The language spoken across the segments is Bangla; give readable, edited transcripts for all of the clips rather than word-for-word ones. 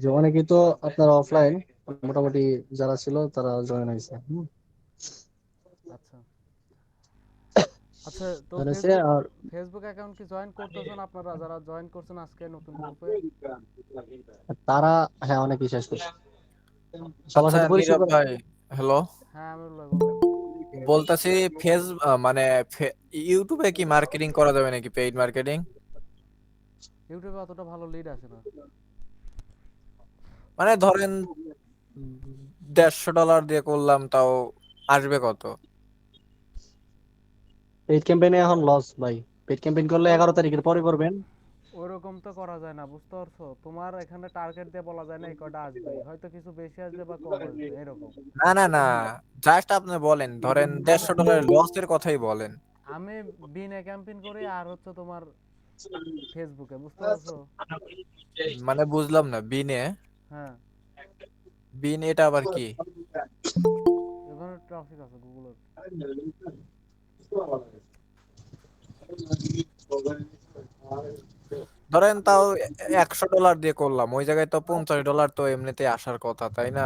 যে অনেকেই তো আপনার অফলাইন মোটামুটি যারা ছিল তারা জয়েন হয়েছে। আচ্ছা আচ্ছা, তো জয়েন হয়েছে ফেসবুক আর ফেসবুক অ্যাকাউন্ট কি জয়েন করতেছেন আপনারা যারা জয়েন করছেন আজকে নতুন গ্রুপে? তারা, হ্যাঁ, অনেকেই শেষ করছে, সবার আচ্ছা সাথে পরিচয় নীরব ভাই, হ্যালো। হ্যাঁ আমিরুল ভাই বলেন। বলতাছি ফেস মানে ইউটিউবে কি মার্কেটিং করা যাবে নাকি, পেইড মার্কেটিং? ইউটিউবে অতটা ভালো লিড আসে না। মানে ধরেন $150 দিয়ে করলাম, তাও আসবে কত? পেইড ক্যাম্পেইনে এখন লস ভাই। পেইড ক্যাম্পেইন করলে ওই 11 তারিখের পরে করবেন। ওইরকম তো করা যায় না, বুঝতে পারছো? তোমার এখানে টার্গেট দিয়ে বলা যায় না এই কয়টা আসবেই, হয়তো কিছু বেশি আসবে বা কম আসবে এরকম। না না না, জাস্ট আপনি বলেন, ধরেন আমি $150 লসের কথাই বলেন। আমি বিনে ক্যাম্পেইন করি আর হচ্ছে তোমার ফেসবুকে, বুঝতে পারছো? মানে বুঝলাম না, বিনে? হ্যাঁ, বিন এটা আবার কি? এখানে ট্রাফিক আছে গুগলের। ধরেন তাও $100 দিয়ে করলাম, ওই জায়গায় তো $50 তো এমনিতে আসার কথা, তাই না?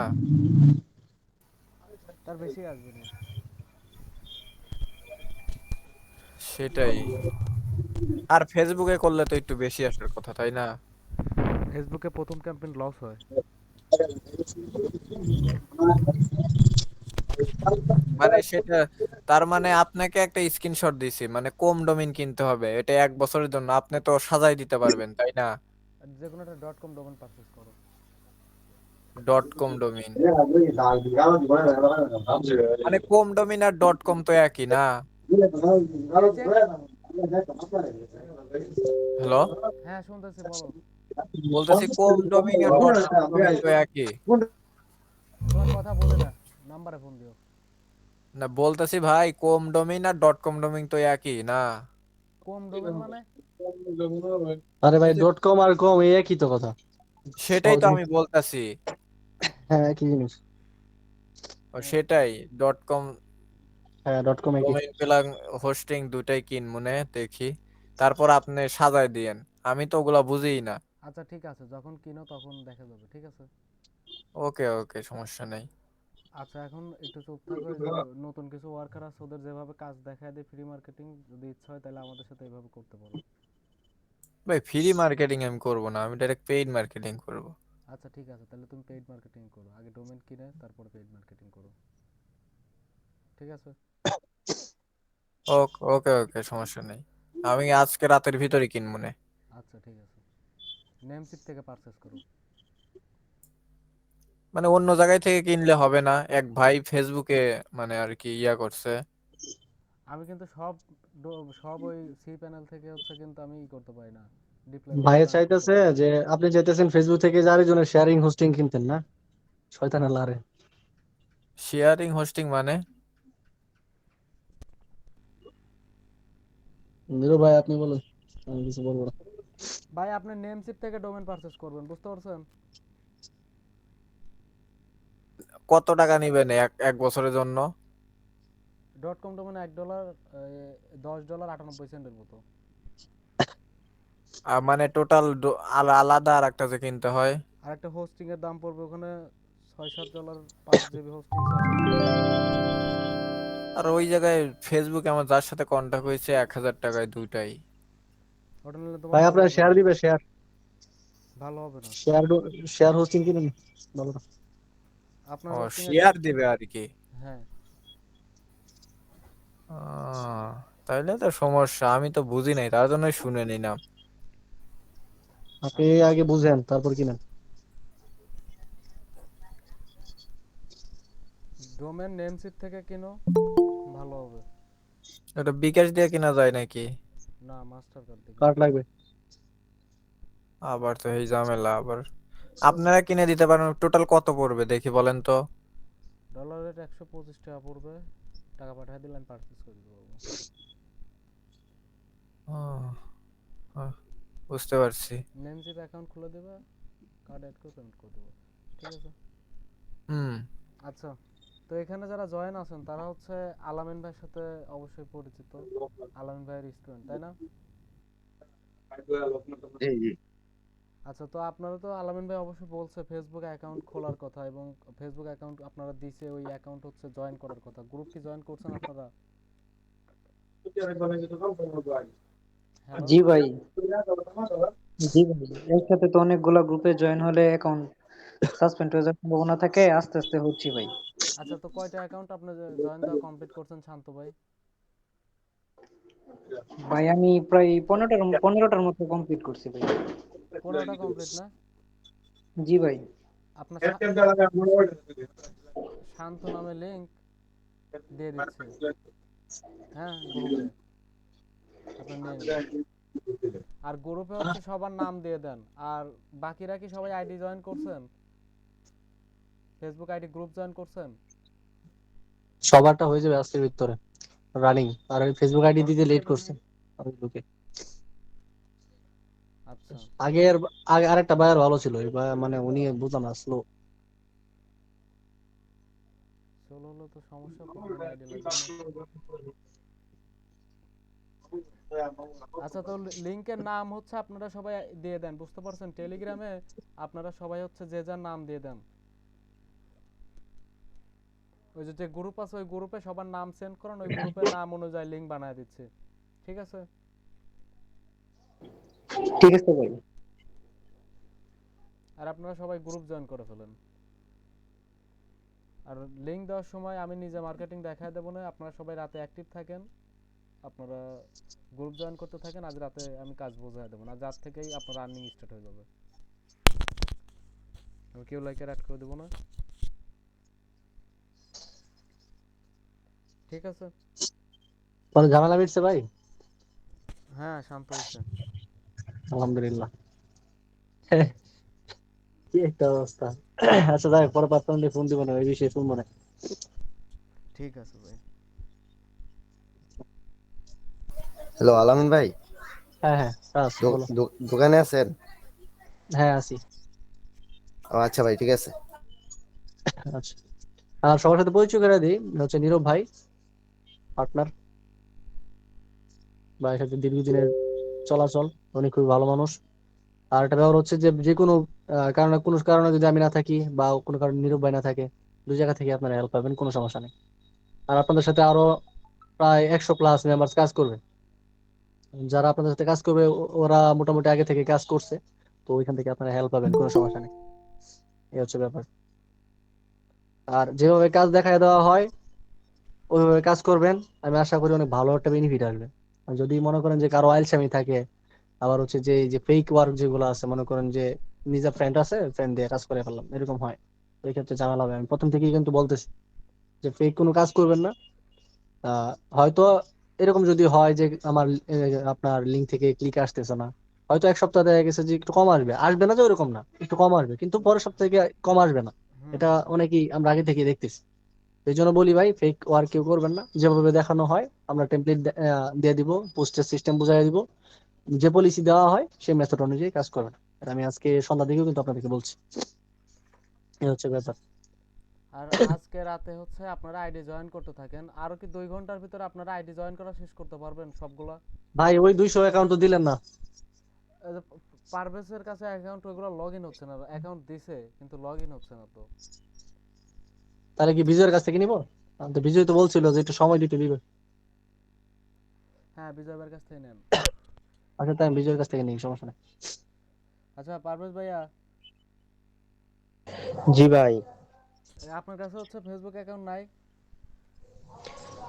তার বেশি আসবে না। সেটাই। আর ফেসবুকে করলে তো একটু বেশি আসার কথা, তাই না? ফেসবুকে প্রথম ক্যাম্পেইন লস হয়। মানে সেটা, তার মানে আপনাকে একটা স্ক্রিনশট দিছি, মানে কম ডোমেইন কিনতে হবে, এটা 1 বছরের জন্য, আপনি তো সাজাই দিতে পারবেন, তাই না? যে কোনো একটা ডট কম ডোমেন পারচেজ করো। .com ডোমেইন, মানে কম ডোমেইন আর .com তো একই না? কি হয়েছে? হ্যালো, হ্যাঁ শুনতেছি, বলো। বলতেছি কম ডোমেইন আর .com ডোমেইন তো একই। তোমার কথা বলে না, নাম্বারে ফোন দিও। না, বলতেছি ভাই, কম ডোমেইন আর .com ডোমেইন তো একই না? কম ডোমেন মানে? আরে ভাই, এই যে, ডট কম আর কম এই একই তো কথা, সেটাই সহজ তো জিনিস। আমি বলতাছি। হ্যাঁ, একই জিনিস। ও, সেটাই, .com হ্যাঁ, ডট কম একই। ডোমেইন প্লাস হোস্টিং দুটাই কিন মনে দেখি, তারপর আপনি সাজায় দিয়েন। আমি তো ওগুলা বুঝিই না। আচ্ছা ঠিক আছে, যখন কিনো তখন দেখা যাবে, ঠিক আছে। ওকে ওকে, সমস্যা নেই। আচ্ছা এখন একটু চুপ থাকো, এই যে নতুন কিছু ওয়ার্কার আছে ওদের যেভাবে কাজ দেখায় দেয় ফ্রি মার্কেটিং, যদি ইচ্ছা হয় তাহলে আমাদের সাথে এইভাবে করতে পারো। ভাই ফ্রি মার্কেটিং আমি করব না, আমি ডাইরেক্ট পেইড মার্কেটিং করব। আচ্ছা ঠিক আছে, তাহলে তুমি পেইড মার্কেটিং করো, আগে ডোমেন কিনে তারপরে পেইড মার্কেটিং করো, ঠিক আছে। ওকে ওকে ওকে, সমস্যা নেই। আমি আজকে রাতের ভিতরে কিনবো না। আচ্ছা ঠিক আছে, নেমসিপ থেকে পারচেস করো। মানে অন্য জায়গায় থেকে কিনলে হবে না? এক ভাই ফেসবুকে মানে আর কি ইয়া করছে। আমি কিন্তু সব ওই সি প্যানেল থেকে হচ্ছে, কিন্তু আমি ই করতে পারি না, ডিপ্লয়মেন্ট ভাইয়া কানেক্ট করতে চাইতেছে পারি না। যে আপনি চাইতেছেন ফেসবুক থেকে যে আরেকজনের শেয়ারিং হোস্টিং কিনতেন না, শয়তান আল্লাহ রে। শেয়ারিং হোস্টিং মানে? নিরু ভাই, আপনি বলেন, আমি কিছু বলবো না। ভাই আপনি নেমসিপ থেকে ডোমেন পারচেস করবেন, বুঝতে পারছেন? কত টাকা নিবেন এক এক বছরের জন্য? ডট কম ডোমেন $1, $10.98 মতো। মানে টোটাল আলাদা আর একটা যে কিনতে হয়? আর একটা হোস্টিং এর দাম পড়বে ওখানে $6-7, 5 GB হোস্টিং $6-7। আর ওই জায়গায় ফেসবুকে আমার যার সাথে কন্টাক্ট হয়েছে 1,000 টাকায় দুইটাই। ওটা নিলে তোমার ভাই ভালো আপনার হবে শেয়ার না। দিবে, শেয়ার, ভালো হবে না। শেয়ার শেয়ার হোস্টিং কিনুন, ভালো না। আপনার ও, হোস্টিং এর শেয়ার দিবে আর কি? হ্যাঁ। তাইলে তো সমস্যা, আমি তো বুঝি নাই, তার জন্যই শুনে নিলাম। আপনি আচ্ছা, আগে বুঝেন তারপর কিনেন। ডোমেন নেমসিপ থেকে কিনো, ভালো হবে। এটা বিকাশ দিয়ে কিনা যায় নাকি? না, মাস্টার কার্ড দিয়ে কার্ড কিনতে হবে। লাগবে। আবার তো এই ঝামেলা আবার। আপনারা কিনে দিতে পারেন, টোটাল কত পড়বে দেখি বলেন তো? ডলার রেট $125 পড়বে, টাকা পাঠিয়ে দিলে আমি পারচেস করে দিতে পারবো। আহ, আহ, বুঝতে পারছি। নেমসিপ অ্যাকাউন্ট খুলে দেবে, কার্ড অ্যাড করে পেমেন্ট করে দেবো, ঠিক আছে। হুম। আচ্ছা, তো এখানে যারা জয়েন আছেন তারা হচ্ছে আলামিন ভাইয়ের সাথে অবশ্যই পরিচিত, আলামিন ভাইয়ের স্টুডেন্ট তাই না? জি জি। আচ্ছা, তো আপনারা তো আলামিন ভাই অবশ্যই বলছে ফেসবুক অ্যাকাউন্ট খোলার কথা, এবং ফেসবুক অ্যাকাউন্ট আপনারা দিছে, ওই অ্যাকাউন্ট হচ্ছে জয়েন করার কথা। গ্রুপ কি জয়েন করছেন আপনারা? হ্যালো? জি ভাই। জি ভাই, একসাথে তো অনেকগুলা গ্রুপে জয়েন হলে অ্যাকাউন্ট সাসপেন্ড হয়ে যাওয়ার সম্ভাবনা থাকে, আস্তে আস্তে হচ্ছে ভাই। আচ্ছা, তো কয়টা অ্যাকাউন্ট আপনি জয়েন দেওয়া কমপ্লিট করছেন শান্ত ভাই? ভাই আমি প্রায় 15টার মতো কমপ্লিট করছি ভাই। 15টা কমপ্লিট না? জি ভাই। আপনার শান্ত নামে লিংক দিয়ে দিচ্ছে, হ্যাঁ, গ্রুপে, আপনি নিয়ে নিন। আর গ্রুপে হচ্ছে সবার নাম দিয়ে দেন। আর বাকিরা কি সবাই আইডি জয়েন করছেন? ফেসবুক আইডি গ্রুপ জয়েন করছেন? সবারটা হয়ে যাবে আজকের ভিতরে রানিং। আর ওই ফেসবুক আইডি দিতে লেট করছে ফেসবুকে। আচ্ছা, আগের আগে আরেকটা ভাইয়ার ভালো ছিল, এবার মানে উনি বুঝলাম না, স্লো। চলো হলো তো সমস্যা, প্রতিদিন আইডি লাগবে না। আচ্ছা, তো লিংকের নাম হচ্ছে আপনারা সবাই দিয়ে দেন, বুঝতে পারছেন? টেলিগ্রামে আপনারা সবাই হচ্ছে যে যার নাম দিয়ে দেন। ওই যে যে গ্রুপ আছে ওই গ্রুপে সবার নাম সেন্ড করেন, ওই গ্রুপের নাম অনুযায়ী লিংক বানায় দিচ্ছে, ঠিক আছে? ঠিক আছে ভাই। আর আপনারা সবাই গ্রুপ জয়েন করে ফেলেন। আর লিংক দেওয়ার সময় আমি নিজে মার্কেটিং দেখায় দেবো না, আপনারা সবাই রাতে অ্যাক্টিভ থাকেন, আপনারা গ্রুপ জয়েন করতে থাকেন, আজ রাতে আমি কাজ বোঝায় দেবো না, রাত থেকেই আপনার আর্নিং স্টার্ট হয়ে যাবে। আমি কেউ লাইকের অ্যাড করে দেবো না, ঠিক আছে? মানে ঝামেলা মিটছে ভাই, হ্যাঁ, শান্ত হয়েছে। আলহামদুলিল্লাহ। কি একটা অবস্থা। আচ্ছা যাই হোক, পরে পারতাম ফোন দিব না, এই বিষয়ে শুনবো না। ঠিক আছে ভাই। হ্যালো আলামিন ভাই, হ্যাঁ হ্যাঁ, কাজ বলো। দোকানে আছেন? হ্যাঁ আছি। ও আচ্ছা ভাই, ঠিক আছে। আচ্ছা, আর সবার সাথে পরিচয় করে দিই, হচ্ছে নীরব ভাই, পার্টনার, ভাইয়ের সাথে দীর্ঘদিনের চলাচল। উনি খুবই ভালো মানুষ। আর একটা ব্যাপার হচ্ছে যে যে কোনো কোনো কারণে যদি আমি না থাকি বা কোনো কারণে নীরব ভাই না থাকে, দুই জায়গা থেকে আপনারা হেল্প পাবেন, কোনো সমস্যা নেই। আর আপনাদের সাথে আরো প্রায় 100+ মেম্বার্স কাজ করবে। যারা আপনাদের সাথে কাজ করবে ওরা মোটামুটি আগে থেকে কাজ করছে, তো ওইখান থেকে আপনারা হেল্প পাবেন, কোনো সমস্যা নেই। এই হচ্ছে ব্যাপার। আর যেভাবে কাজ দেখায় দেওয়া হয় ওইভাবে কাজ করবেন, আমি আশা করি অনেক ভালো একটা বেনিফিট আসবে। আর যদি মনে করেন যে কারো আইলসামি থাকে, আবার হচ্ছে যে এই যে ফেক ওয়ার্ক যেগুলো আছে, মনে করেন যে নিজের ফ্রেন্ড আছে, ফ্রেন্ড দিয়ে কাজ করে ফেললাম, এরকম হয়, এই ক্ষেত্রে ঝামেলা হবে। আমি প্রথম থেকেই কিন্তু বলতেছি যে ফেক কোনো কাজ করবেন না। হয়তো এরকম যদি হয় যে আমার আপনার লিঙ্ক থেকে ক্লিক আসতেছে না, হয়তো এক সপ্তাহ দেখা গেছে যে একটু কম আসবে, আসবে না যে ওরকম না, একটু কম আসবে, কিন্তু পরের সপ্তাহে গিয়ে কম আসবে না। হুম। এটা অনেকেই আমরা আগে থেকে দেখতেছি। এই জন্য বলি ভাই, ফেক ওয়ার্ক কেউ করবেন না। যেভাবে দেখানো হয় আমরা টেমপ্লেট দিয়ে দিব, পোস্টের সিস্টেম বুঝাই দিব, যে পলিসি দেওয়া হয় সেই মেথড অনুযায়ী কাজ করবেন। এটা আমি আজকে সন্ধ্যা দিকেও কিন্তু আপনাদেরকে বলছি। এই হচ্ছে ব্যাপার। আর আজকে রাতে হচ্ছে আপনারা আইডি জয়েন করতে থাকেন, আরো কি 2 ঘন্টার ভিতরে আপনারা আইডি জয়েন করা শেষ করতে পারবেন সবগুলা? ভাই ওই 200 অ্যাকাউন্ট তো দিলেন না। এই যে পারভেজের কাছে অ্যাকাউন্ট, ওইগুলো লগ ইন হচ্ছে না, অ্যাকাউন্ট দিছে কিন্তু লগ ইন হচ্ছে না তো। তাহলে কি বিজয়ের কাছ থেকে নিবো? তো বিজয় তো বলছিল যে একটু সময় দিতে দিবে। হ্যাঁ, বিজয় ভাইয়ের কাছ থেকে নেন। আচ্ছা তাই আমি বিজয়ের কাছ থেকে নিই, সমস্যা নেই। আচ্ছা পারভেজ ভাইয়া, জি ভাই। আপনার কাছে হচ্ছে ফেসবুক অ্যাকাউন্ট নাই?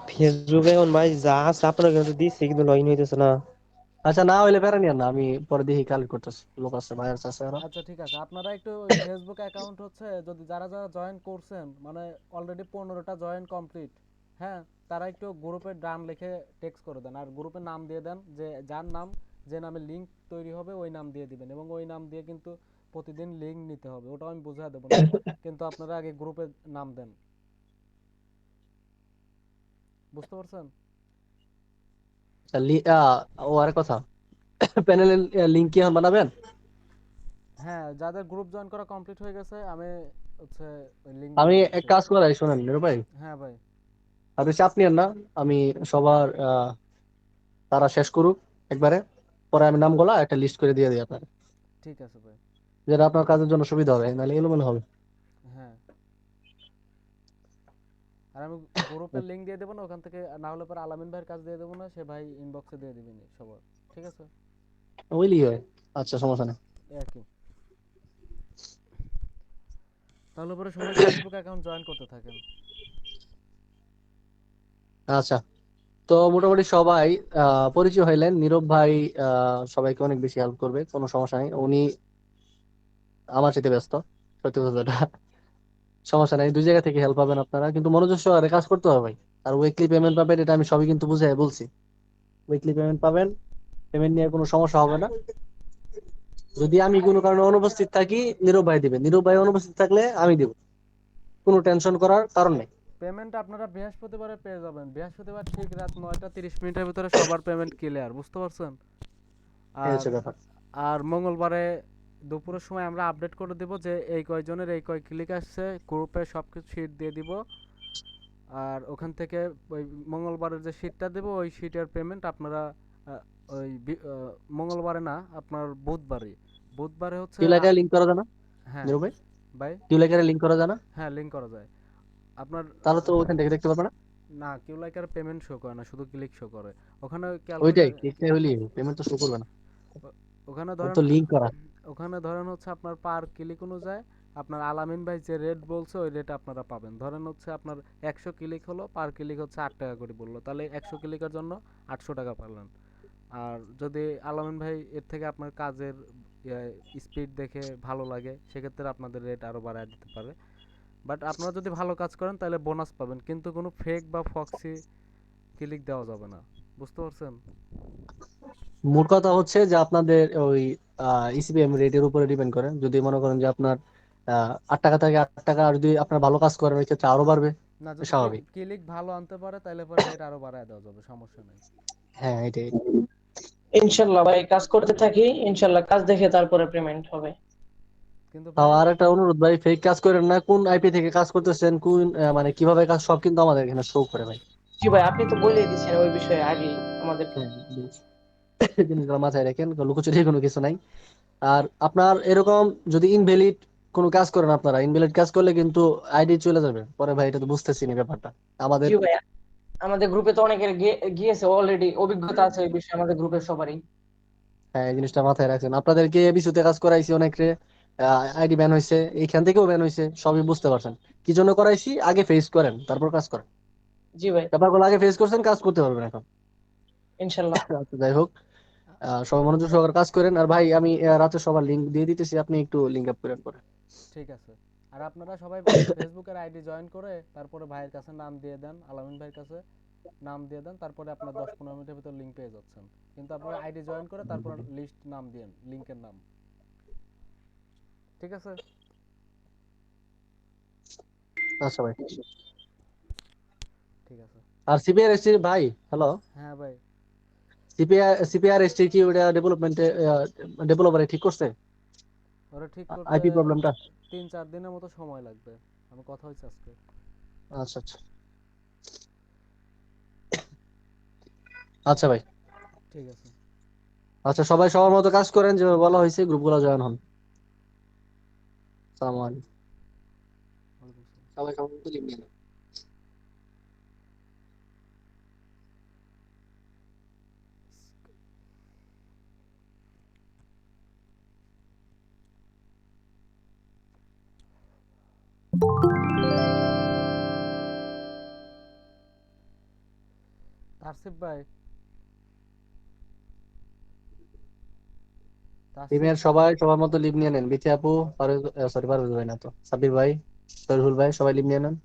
ফেসবুকে এখন ভাই যা আছে আপনার কাছে দিচ্ছি, কিন্তু লগ ইন হইতেছে না। আচ্ছা না হইলে প্যারা নিয়েন না, আমি পরে দেখি কালেক্ট করতেছি, লোক আছে ভাইয়ার আছে আরো। আচ্ছা ঠিক আছে, আপনারা একটু ওই ফেসবুক অ্যাকাউন্ট হচ্ছে যদি যারা যারা জয়েন করছেন, মানে অলরেডি 15টা জয়েন কমপ্লিট, হ্যাঁ, তারা একটু গ্রুপের ডান লিখে টেক্সট করে দেন, আর গ্রুপের নাম দিয়ে দেন, যে যার নাম, যে নামে লিঙ্ক তৈরি হবে ওই নাম দিয়ে দিবেন, এবং ওই নাম দিয়ে কিন্তু প্রতিদিন লিঙ্ক নিতে হবে, ওটাও আমি বুঝিয়ে দেবো না, কিন্তু আপনারা আগে গ্রুপের নাম দেন, বুঝতে পারছেন? আচ্ছা, ও আরেক কথা, প্যানেলের লিংক কি এখন বানাবেন? হ্যাঁ, যাদের গ্রুপ জয়েন করা কমপ্লিট হয়ে গেছে আমি হচ্ছে ওই লিঙ্ক আমি দিয়ে এক দিচ্ছি। কাজ করাই, শোনেন নিরু ভাই, হ্যাঁ ভাই। আপনি চাপ নিয়েন না। আমি সবার তারা শেষ করুক একবারে, পরে আমি নামগুলা একটা লিস্ট করে দিয়ে দিই আপনার। ঠিক আছে ভাই। যেটা আপনার কাজের জন্য সুবিধা হবে, নাহলে এলোমেলো হবে। হ্যাঁ, আর আমি গ্রুপের লিংক দিয়ে দেবো না, ওখান থেকে না হলে পরে আলামিন ভাইয়ের কাছে দিয়ে দেবো না, সে ভাই ইনবক্সে দিয়ে দিবেন সবার। ঠিক আছে, ওইলি হয়। আচ্ছা, সমস্যা নেই। একই। তাহলে পরে সবাই ফেসবুক অ্যাকাউন্ট জয়েন করতে থাকেন। আচ্ছা, তো মোটামুটি সবাই পরিচয় হইলেন। নীরব ভাই সবাইকে অনেক বেশি হেল্প করবে, কোনো সমস্যা নেই। উনি আমার সাথে ব্যস্ত, সত্যি কথাটা। সমস্যা নেই, দুই জায়গা থেকে হেল্প পাবেন আপনারা, কিন্তু মনোযোগ সহকারে কাজ করতে হবে ভাই। আর উইকলি পেমেন্ট পাবেন, এটা আমি সবই কিন্তু বুঝাই বলছি। উইকলি পেমেন্ট পাবেন, পেমেন্ট নিয়ে কোনো সমস্যা হবে না। যদি আমি কোনো কারণে অনুপস্থিত থাকি, নীরব ভাই দিবেন। নীরব ভাই অনুপস্থিত থাকলে আমি দিব, কোনো টেনশন করার কারণ নেই। পেমেন্ট আপনারা বৃহস্পতিবারে পেয়ে যাবেন। বৃহস্পতিবার ঠিক রাত 9টা 30 মিনিটের ভিতরে সবার পেমেন্ট ক্লিয়ার, বুঝতে পারছেন? এই আর হচ্ছে ব্যাপার। আর মঙ্গলবারে দুপুরের সময় আমরা আপডেট করে দিব যে এই কয়জনের এই কয় ক্লিক আসছে, গ্রুপে সব কিছু শিট দিয়ে দিব। আর ওখান থেকে ওই মঙ্গলবারের যে শিটটা দেবো, ওই শিটের পেমেন্ট আপনারা মঙ্গলবারে না, আপনার বুধবারে। বুধবারে হচ্ছে টিউলাইকারে লিঙ্ক করা যায় না হ্যাঁ নীরব ভাই? ভাই। টিউলাইকারে লিঙ্ক করা যায় না? হ্যাঁ, লিঙ্ক করা যায় আপনার। তাহলে তো ওখান থেকে দেখতে পারবে না। না, কিউ লাইকার পেমেন্ট শো করে না, শুধু ক্লিক শো করে। ওখানে ওইটাই ক্যালকুলেট ক্লিক হইলি, পেমেন্ট তো শো করবে না। ওখানে ওর ধরেন, তো লিঙ্ক করা। ওখানে ধরেন হচ্ছে আপনার পার ক্লিক অনুযায়ী আপনার আলামিন ভাই যে রেট বলছে ওই রেট আপনারা পাবেন। ধরেন হচ্ছে আপনার 100 ক্লিক হলো, পার ক্লিক হচ্ছে 8 টাকা করে বললো, তাহলে 100 ক্লিকের জন্য 800 টাকা পাবেন। আর যদি আলামিন ভাই এর থেকে আপনার কাজের স্পিড দেখে ভালো লাগে, সেক্ষেত্রে আপনাদের রেট আরও বাড়ায় দিতে পারে। বাট আপনারা যদি ভালো কাজ করেন তাহলে বোনাস পাবেন, কিন্তু কোনো ফেক বা ফক্সি ক্লিক দেওয়া যাবে না, বুঝতে পারছেন? মোট কথা হচ্ছে যে আপনাদের ওই ইসিপিএম রেটের উপরে ডিপেন্ড করে। যদি মনে করেন যে আপনার 8 টাকা থেকে 8 টাকা, আর যদি আপনার ভালো কাজ করেন ওই ক্ষেত্রে আরো বাড়বে, না, যদি স্বাভাবিক। ক্লিক ভালো আনতে পারে তাহলে পরে রেট আরো বাড়ায় দেওয়া যাবে, সমস্যা নেই। হ্যাঁ, এটাই। ইনশাল্লাহ ভাই, কাজ করতে থাকি, ইনশাল্লাহ কাজ দেখে তারপরে পেমেন্ট হবে। কিন্তু তাও ভাই, আর একটা অনুরোধ ভাই, ফেক কাজ করেন না। কোন আইপি থেকে কাজ করতেছেন, কোন মানে কিভাবে কাজ, সব কিন্তু আমাদের এখানে শো করে ভাই। জি ভাই, আপনি তো বলেই দিচ্ছেন ওই বিষয়ে আগেই আমাদেরকে। হ্যাঁ, এই জিনিসগুলো মাথায় রাখেন, লুকোচুরি কোনো কিছু নাই। আর আপনার এরকম যদি ইনভ্যালিড কোনো কাজ করেন, আপনারা ইনভ্যালিড কাজ করলে কিন্তু আইডি চলে যাবে পরে ভাই। এটা তো বুঝতেছি না ব্যাপারটা আমাদের। জি ভাই, আমাদের গ্রুপে তো অনেকের গিয়েছে অলরেডি, অভিজ্ঞতা আছে এই বিষয়ে আমাদের গ্রুপের সবারই। হ্যাঁ, এই জিনিসটা মাথায় রাখছেন। আপনাদেরকে এবিসিতে কাজ করাইছি অনেকে, আইডি ব্যান হয়েছে, এইখান থেকেও ব্যান হয়েছে, সবই বুঝতে পারছেন। কি জন্য করাইছি, আগে ফেস করেন তারপর কাজ করেন। জি ভাই, ব্যাপারগুলো আগে ফেস করছেন, কাজ করতে পারবেন এখন। ইনশাল্লাহ। আচ্ছা, যাই হোক, সবাই মনোযোগ সহকারে কাজ করেন। আর ভাই আমি রাতে সবার লিঙ্ক দিয়ে দিতেছি, আপনি একটু লিঙ্ক আপ করেন পরে। ঠিক আছে। আর আপনারা সবাই ফেসবুকের আইডি জয়েন করে তারপরে ভাইয়ের কাছে নাম দিয়ে দেন, আলামিন ভাইয়ের কাছে নাম দিয়ে দেন, তারপরে আপনার 10-15 মিনিটের ভিতর লিঙ্ক পেয়ে যাচ্ছেন। কিন্তু আপনারা আইডি জয়েন করে তারপর লিস্ট নাম দিয়েন, লিঙ্কের নাম। ঠিক আছে? আচ্ছা ভাই। ঠিক আছে। আর সিপিআর এসটি ভাই, হ্যালো, হ্যাঁ ভাই, সিপিআর এসটি কি ওটা ডেভেলপমেন্টে, ডেভেলপারে ঠিক করছে ওরা ঠিক করতে আইপি প্রবলেমটা? 3-4 দিনের মতো সময় লাগবে, আমি কথা হয়েছে আজকে। আচ্ছা আচ্ছা। আচ্ছা ভাই। ঠিক আছে। আচ্ছা, সবাই সবার মতো কাজ করেন যেভাবে বলা হয়েছে, গ্রুপগুলো জয়েন হন। সালাম আলাইকুম। ওয়ালাইকুম আসসালাম। সবাই সবার মতো লিঙ্ক নিয়ে নেন। তারসিফ ভাই, তারসিফ, টিমের সবাই সবার মতো লিভ নিয়ে নেন। বিথি আপু, সরি পারভেজ ভাই না তো, সাব্বির ভাই, তরিহুল ভাই, সবাই লিভ নিয়ে নেন।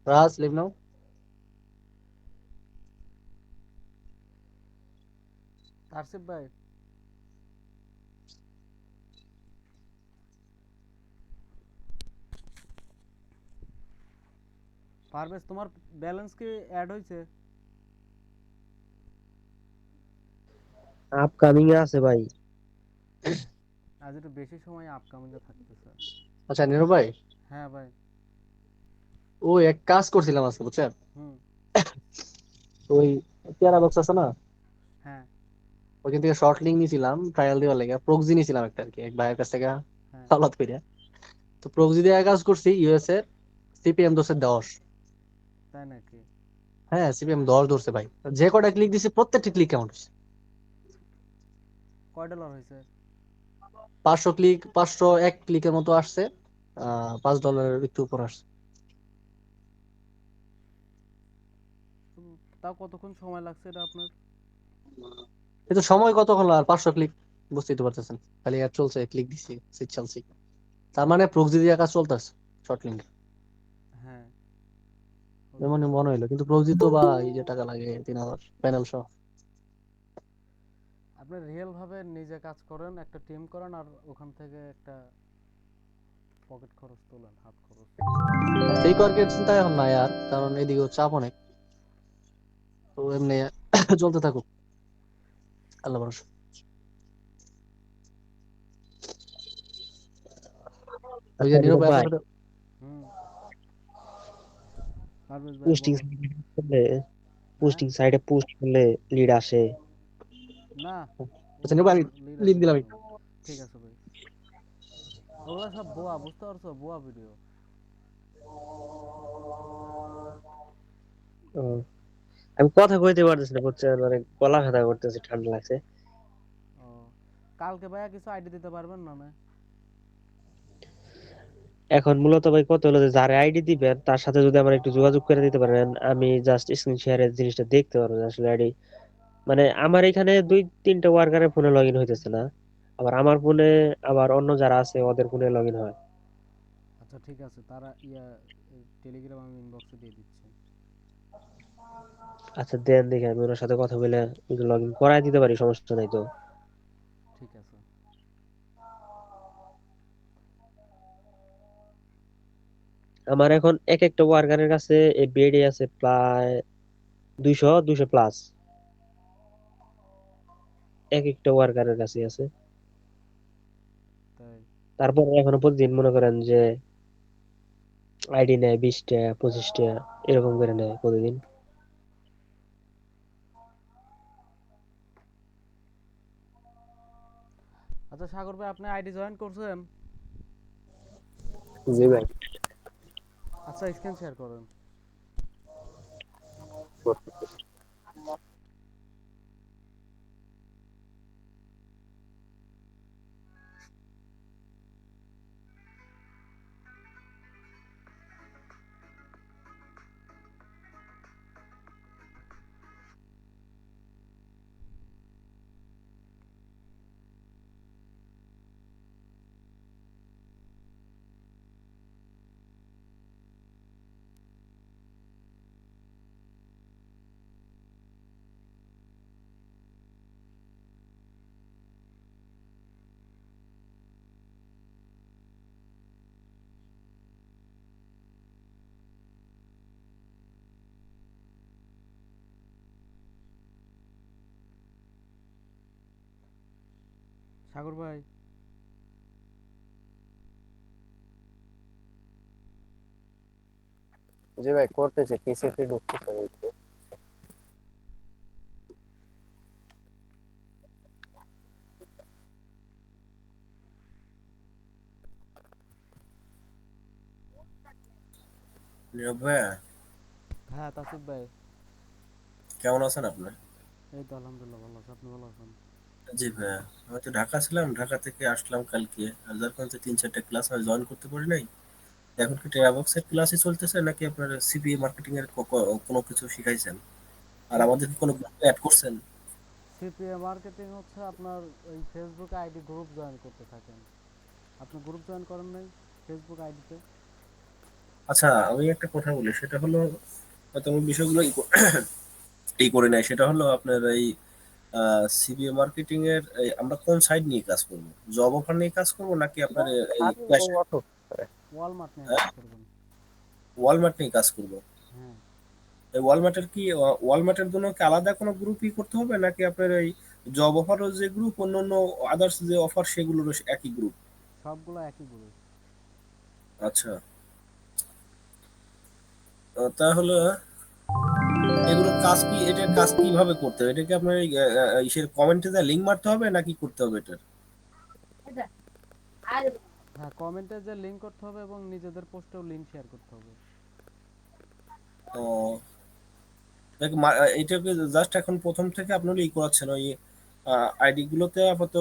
রাজ, লিভ নাও। তারসিফ ভাই, পারভেজ তোমার ব্যালেন্স কি অ্যাড হয়েছে? আপকামিং এ আছে ভাই। আজ একটু বেশি সময় আপকামিংয়ে থাকতেছে। আচ্ছা নীরব ভাই, হ্যাঁ ভাই। ওই এক কাজ করছিলাম আজকে, বুঝছেন? হুম। ওই পেয়ারা বক্স আছে না, হ্যাঁ। ওইখান থেকে শর্ট লিঙ্ক নিয়েছিলাম ট্রায়াল দেওয়ার লেগে, প্রক্সি নিয়েছিলাম একটা আর কি, এক ভাইয়ের কাছ থেকে হ্যাঁ। হাওলাত করে। তো প্রক্সি দিয়ে কাজ করছি ইউএস এর CPM 10 তাই নাকি? হ্যাঁ, CPM 10 ধরছে ভাই। যে কটা ক্লিক দিছি প্রত্যেকটি ক্লিক কাউন্ট হচ্ছে। কয় ডলার হয়েছে? 500 ক্লিক, 501 ক্লিকের মতো আসছে। $5 একটু উপর আসছে। তাও কতক্ষণ সময় লাগছে এটা আপনার? কিন্তু সময় কত হলো আর 500 ক্লিক, বুঝতেই তো পারতেছেন। খালি অ্যাড চলছে, ক্লিক দিছি, সুইচ চালছি। তার মানে প্রক্সি দিয়ে কাজ চলতেছে শর্ট লিঙ্ক। হ্যাঁ। যেমন মনে হইলো, কিন্তু প্রক্সি তো বা এই যে টাকা লাগে 3,000 প্যানেল সহ। আপনি রিয়েল ভাবে নিজে কাজ করেন, একটা টিম করেন, আর ওখান থেকে একটা পকেট খরচ তোলেন, হাত খরচ। ফেক ওয়ার্কের চিন্তা এখন নাই আর, কারণ এদিকে চাপ অনেক। তো এমনি চলতে থাকুক, আল্লাহ ভরসা। ওই যে আচ্ছা নীরব নীরব ভাই আপনার ভাই, সাথে। হুম। পারভেজ ভাই পোস্টিং বলুন। করলে, হ্যাঁ। পোস্টিং সাইডে পোস্ট করলে লিড আসে। না, আচ্ছা নীরব ওগুলা ভাই, লিড লিঙ্ক আসবে দিলাম কেন? একটু। ঠিক আছে ভাই। ওগুলা সব বোয়া, বুঝতে পারছো? বোয়া ভিডিও। ও, আমি কথা কইতে পারতেছি না, বুঝছেন, মানে গলা ব্যথা করতেছে, ঠান্ডা লাগছে। ও, কালকে ভাইয়া কিছু আইডি দিতে পারবেন না? না। এখন মূলত ভাই কত হলো যে যারা আইডি দিবেন তার সাথে যদি আমার একটু যোগাযোগ করে দিতে পারেন, আমি জাস্ট স্ক্রিন শেয়ারের জিনিসটা দেখতে পারবো যে আসলে আইডি, মানে আমার এখানে 2-3টা ওয়ার্কারের ফোনে লগ ইন হইতেছে না, আবার আমার ফোনে, আবার অন্য যারা আছে ওদের ফোনে লগ ইন হয়। আচ্ছা ঠিক আছে, তারা টেলিগ্রাম আমি ইনবক্সে দিয়ে দিচ্ছি। আচ্ছা দেন দেখি, আমি ওনার সাথে কথা বলে লগ ইন করাই দিতে পারি, সমস্যা নাই তো। ঠিক আছে। আমার এখন এক একটা ওয়ার্কারের কাছে এই বেডে আছে প্রায় 200 প্লাস, এক একটা ওয়ার্কারের কাছে আছে। তাই? তারপর এখনো প্রতিদিন মনে করেন যে আইডি নেয় 20টা 25টা, এরকম করে নেয় প্রতিদিন। আচ্ছা সাগর ভাই, আপনি আইডি জয়েন করছেন? জি ভাই। আচ্ছা স্ক্রিন শেয়ার করেন। সাগর ভাই। জি ভাই, করতেছে, পিসিতে ঢুকতেছে এই তো। নীরব ভাইয়া, হ্যাঁ তাসিফ ভাই। কেমন আছেন আপনি? এই তো আলহামদুলিল্লাহ ভালো আছি, আপনি ভালো আছেন? জি ভাইয়া, আমি তো ঢাকা ছিলাম, ঢাকা থেকে আসলাম কালকে। আর যার কারণে 3-4টা ক্লাস আমি জয়েন করতে পারি নাই। এখন কি টেরাবক্সের ক্লাসই চলতেছে নাকি আপনার সিপিএ মার্কেটিং এর কোনো কিছু শিখাইছেন? আর আমাদের কি কোনো গ্রুপে অ্যাড করছেন? সিপিএ মার্কেটিং হচ্ছে আপনার ওই ফেসবুক আইডি গ্রুপ জয়েন করতে থাকেন। আপনি গ্রুপ জয়েন করেন নাই ফেসবুক আইডিতে? আচ্ছা, আমি একটা কথা বলি, সেটা হলো হয়তো আমি বিষয়গুলো এই করে নাই। সেটা হলো আপনার এই সিবিএ মার্কেটিং এর আমরা কোন সাইড নিয়ে কাজ করব? জব অফার নিয়ে কাজ করব নাকি আপনার এই আমি ও অত ওয়ালমার্ট নিয়ে কাজ হ্যাঁ, করবেন। ওয়ালমার্ট নিয়ে কাজ করব? হ্যাঁ। এই ওয়ালমার্টের কি ওয়ালমার্টের জন্য কি আলাদা কোনো গ্রুপই করতে হবে নাকি আপনার এই জব অফারও যে গ্রুপ, অন্যান্য আদার্স যে অফার সেগুলোরও একই গ্রুপ? সবগুলো একই গ্রুপ। আচ্ছা, তাহলে এগুলো কাজ কি, এটার কাজ কিভাবে করতে হবে? এটা কি আপনার এই, ইসের কমেন্টে যা লিঙ্ক মারতে হবে নাকি করতে হবে এটার? হ্যাঁ, কমেন্টে যে লিঙ্ক করতে হবে এবং নিজেদের পোস্টেও লিঙ্ক শেয়ার করতে হবে। ও, এটাকে জাস্ট এখন প্রথম থেকে আপনি হলো ই করাচ্ছেন, ওই আইডি গুলোতে আপাতত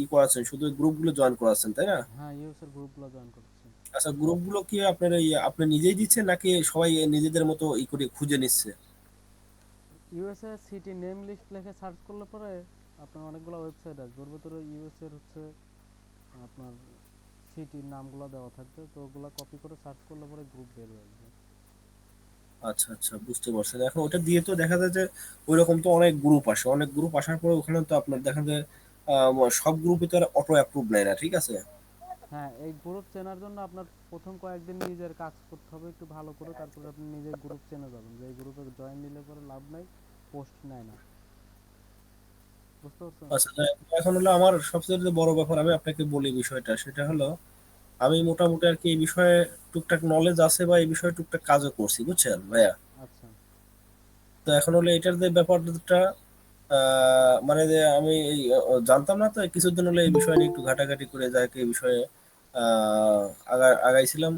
ই করাচ্ছেন, শুধু গ্রুপ গুলো জয়েন করাচ্ছেন, তাই না? হ্যাঁ, ইউএস এর গ্রুপগুলো জয়েন করছি। আচ্ছা, গ্রুপ গুলো কি আপনার আপনি নিজেই দিচ্ছেন নাকি সবাই নিজেদের মতো ই করে খুঁজে নিচ্ছে? ইউএসএ সিটি নেম লিস্ট লিখে সার্চ করলে পরে আপনার অনেকগুলো ওয়েবসাইট আসবে, ওর ভিতরে ইউএস এর হচ্ছে আপনার সিটির নামগুলো দেওয়া থাকবে, তো ওগুলো কপি করে সার্চ করলে পরে গ্রুপ বের হয়ে আসবে। আচ্ছা আচ্ছা, বুঝতে পারছেন। এখন ওটা দিয়ে তো দেখা যায় যে ওই রকম তো অনেক গ্রুপ আসে, অনেক গ্রুপ আসার পরে ওখানে তো আপনার দেখা যায় সব গ্রুপে তো আর অটো অ্যাপ্রুভ নেয় না, ঠিক আছে? হ্যাঁ, এই গ্রুপ চেনার জন্য আপনার প্রথম কয়েকদিন নিজের কাজ করতে হবে একটু ভালো করে, তারপরে আপনি নিজের গ্রুপ চেনে যাবেন যে এই গ্রুপে জয়েন নিলে পরে লাভ নাই, পোস্ট নেয় না। বুঝতে পারছেন? আচ্ছা, এখন হলো আমার সবচেয়ে বড় ব্যাপার, আমি আপনাকে বলি বিষয়টা, সেটা হলো আমি মোটামুটি আর কি এই বিষয়ে টুকটাক নলেজ আছে বা এই বিষয়ে টুকটাক কাজও করছি, বুঝছেন ভাইয়া? আচ্ছা। তো এখন হলো এটার যে ব্যাপারটা, মানে যে আমি এই জানতাম না, তো কিছুদিন হলো এই বিষয় নিয়ে একটু ঘাটাঘাটি করে যাকে এই বিষয়ে আহ আগাইছিলাম।